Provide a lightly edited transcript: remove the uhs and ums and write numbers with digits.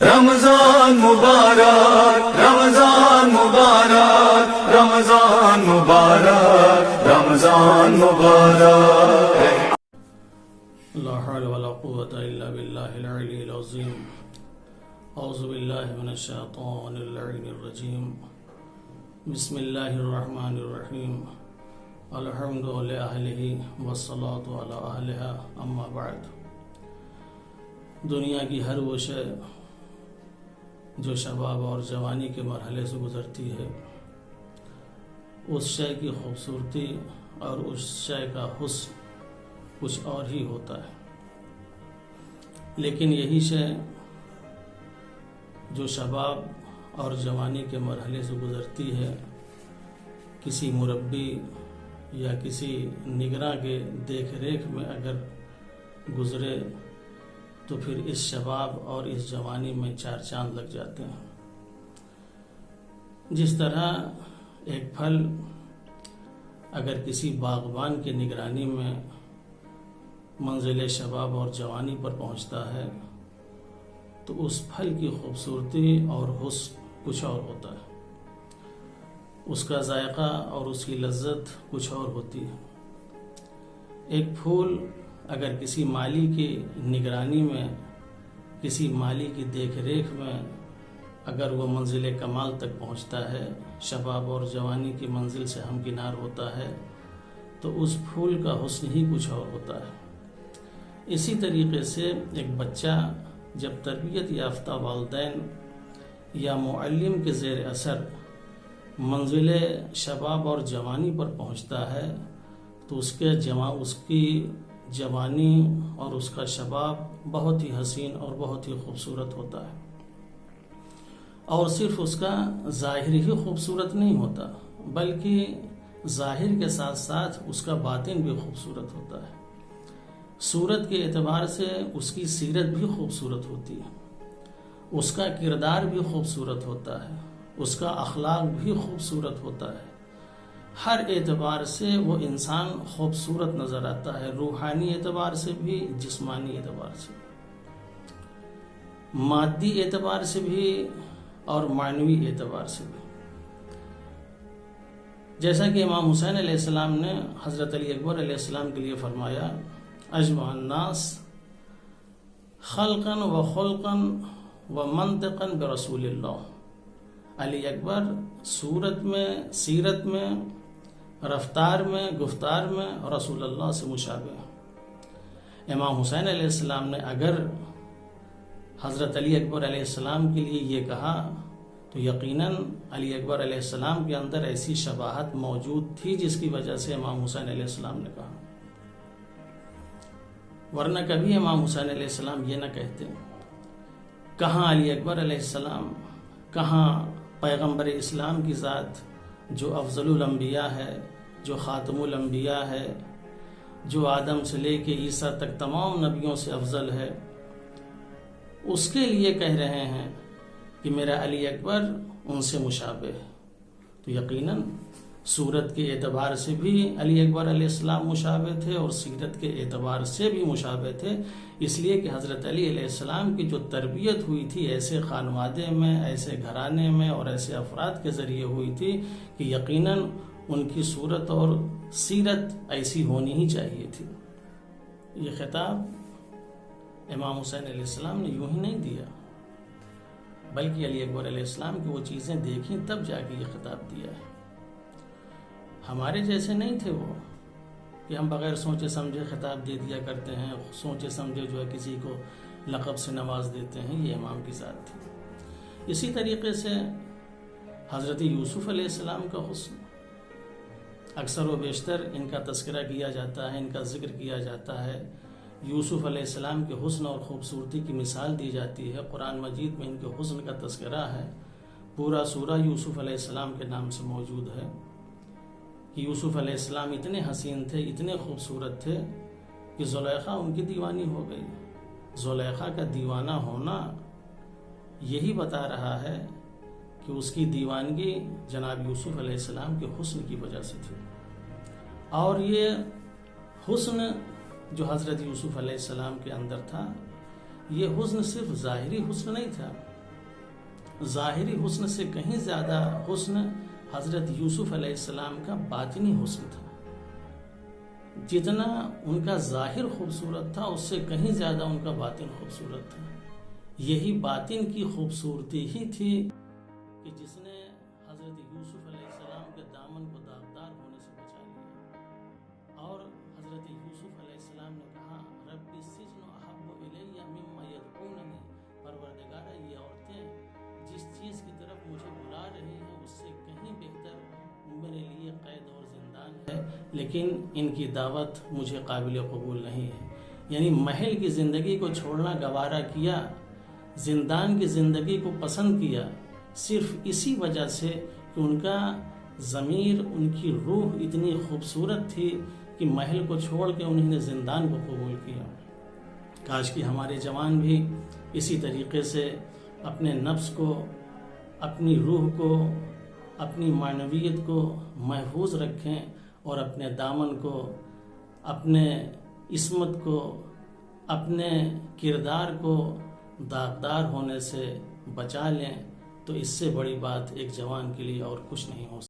رمضان مبارک رمضان مبارک رمضان مبارک رمضان مبارک لا حول ولا قوة إلا بالله العلي العظيم أعوذ بالله من الشيطان اللعين الرجيم بسم الله الرحمن الرحيم الحمد لله والصلاة على أهلها أما بعد دنیا کی ہر وہ شے جو شباب اور جوانی کے مرحلے سے گزرتی ہے اس شے کی خوبصورتی اور اس شے کا حسن کچھ اور ہی ہوتا ہے، لیکن یہی شے جو شباب اور جوانی کے مرحلے سے گزرتی ہے کسی مربی یا کسی نگراں کے دیکھ ریکھ میں اگر گزرے تو پھر اس شباب اور اس جوانی میں چار چاند لگ جاتے ہیں۔ جس طرح ایک پھل اگر کسی باغبان کی نگرانی میں منزل شباب اور جوانی پر پہنچتا ہے تو اس پھل کی خوبصورتی اور حسن کچھ اور ہوتا ہے، اس کا ذائقہ اور اس کی لذت کچھ اور ہوتی ہے۔ ایک پھول اگر کسی مالی کی نگرانی میں کسی مالی کی دیکھ ریکھ میں اگر وہ منزل کمال تک پہنچتا ہے، شباب اور جوانی کی منزل سے ہمکنار ہوتا ہے تو اس پھول کا حسن ہی کچھ اور ہوتا ہے۔ اسی طریقے سے ایک بچہ جب تربیت یافتہ والدین یا معلم کے زیر اثر منزل شباب اور جوانی پر پہنچتا ہے تو اس کی جوانی اور اس کا شباب بہت ہی حسین اور بہت ہی خوبصورت ہوتا ہے، اور صرف اس کا ظاہر ہی خوبصورت نہیں ہوتا بلکہ ظاہر کے ساتھ ساتھ اس کا باطن بھی خوبصورت ہوتا ہے۔ صورت کے اعتبار سے اس کی سیرت بھی خوبصورت ہوتی ہے، اس کا کردار بھی خوبصورت ہوتا ہے، اس کا اخلاق بھی خوبصورت ہوتا ہے، ہر اعتبار سے وہ انسان خوبصورت نظر آتا ہے، روحانی اعتبار سے بھی، جسمانی اعتبار سے، مادی اعتبار سے بھی اور معنوی اعتبار سے بھی۔ جیسا کہ امام حسین علیہ السلام نے حضرت علی اکبر علیہ السلام کے لیے فرمایا، اجمع الناس خلقا و خلقا و منطقا برسول اللہ۔ علی اکبر صورت میں، سیرت میں، رفتار میں، گفتار میں رسول اللہ سے مشابہ ہے۔ امام حسین علیہ السلام نے اگر حضرت علی اکبر علیہ السلام کے لیے یہ کہا تو یقیناً علی اکبر علیہ السلام کے اندر ایسی شباہت موجود تھی جس کی وجہ سے امام حسین علیہ السلام نے کہا، ورنہ کبھی امام حسین علیہ السلام یہ نہ کہتے۔ کہاں علی اکبر علیہ السلام، کہاں پیغمبر اسلام کی ذات جو افضل الانبیاء ہے، جو خاتم الانبیاء ہے، جو آدم سے لے کے عیسیٰ تک تمام نبیوں سے افضل ہے، اس کے لیے کہہ رہے ہیں کہ میرا علی اکبر ان سے مشابہ ہے، تو یقیناً صورت کے اعتبار سے بھی علی اکبر علیہ السلام مشابہ تھے اور سیرت کے اعتبار سے بھی مشابہ تھے، اس لیے کہ حضرت علی علیہ السلام کی جو تربیت ہوئی تھی ایسے خانوادے میں، ایسے گھرانے میں اور ایسے افراد کے ذریعے ہوئی تھی کہ یقیناً ان کی صورت اور سیرت ایسی ہونی ہی چاہیے تھی۔ یہ خطاب امام حسین علیہ السلام نے یوں ہی نہیں دیا بلکہ علی اکبر علیہ السلام کی وہ چیزیں دیکھیں تب جا کے یہ خطاب دیا ہے۔ ہمارے جیسے نہیں تھے وہ کہ ہم بغیر سوچے سمجھے خطاب دے دیا کرتے ہیں، سوچے سمجھے جو ہے کسی کو لقب سے نواز دیتے ہیں، یہ امام کی ذات تھی۔ اسی طریقے سے حضرت یوسف علیہ السلام کا حسن اکثر و بیشتر ان کا تذکرہ کیا جاتا ہے، ان کا ذکر کیا جاتا ہے، یوسف علیہ السلام کے حسن اور خوبصورتی کی مثال دی جاتی ہے، قرآن مجید میں ان کے حسن کا تذکرہ ہے، پورا سورہ یوسف علیہ السلام کے نام سے موجود ہے کہ یوسف علیہ السلام اتنے حسین تھے، اتنے خوبصورت تھے کہ زلیخا ان کی دیوانی ہو گئی۔ زلیخا کا دیوانہ ہونا یہی بتا رہا ہے کہ اس کی دیوانگی جناب یوسف علیہ السلام کے حسن کی وجہ سے تھی، اور یہ حسن جو حضرت یوسف علیہ السلام کے اندر تھا یہ حسن صرف ظاہری حسن نہیں تھا، ظاہری حسن سے کہیں زیادہ حسن حضرت یوسف علیہ السلام کا باطنی حسن تھا۔ جتنا ان کا ظاہر خوبصورت تھا اس سے کہیں زیادہ ان کا باطن خوبصورت تھا۔ یہی باطن کی خوبصورتی ہی تھی کہ جس نے حضرت یوسف علیہ السلام کے دامن کو داغدار ہونے سے بچا لیا۔ اور حضرت یوسف علیہ السلام نے کہا رب السجن احب الی مما یدعوننی، پروردگارہ یہ عورتیں جس چیز کی طرف مجھے بلا رہی ہیں اس سے کہیں بہتر میرے لیے قید اور زندان ہے، لیکن ان کی دعوت مجھے قابل قبول نہیں ہے۔ یعنی محل کی زندگی کو چھوڑنا گوارا کیا، زندان کی زندگی کو پسند کیا، صرف اسی وجہ سے کہ ان کا ضمیر، ان کی روح اتنی خوبصورت تھی کہ محل کو چھوڑ کے انہوں نے زندان کو قبول کیا۔ کاش کہ ہمارے جوان بھی اسی طریقے سے اپنے نفس کو، اپنی روح کو، اپنی معنویت کو محفوظ رکھیں اور اپنے دامن کو، اپنے عصمت کو، اپنے کردار کو داغدار ہونے سے بچا لیں، تو اس سے بڑی بات ایک جوان کے لیے اور کچھ نہیں ہو سکتا۔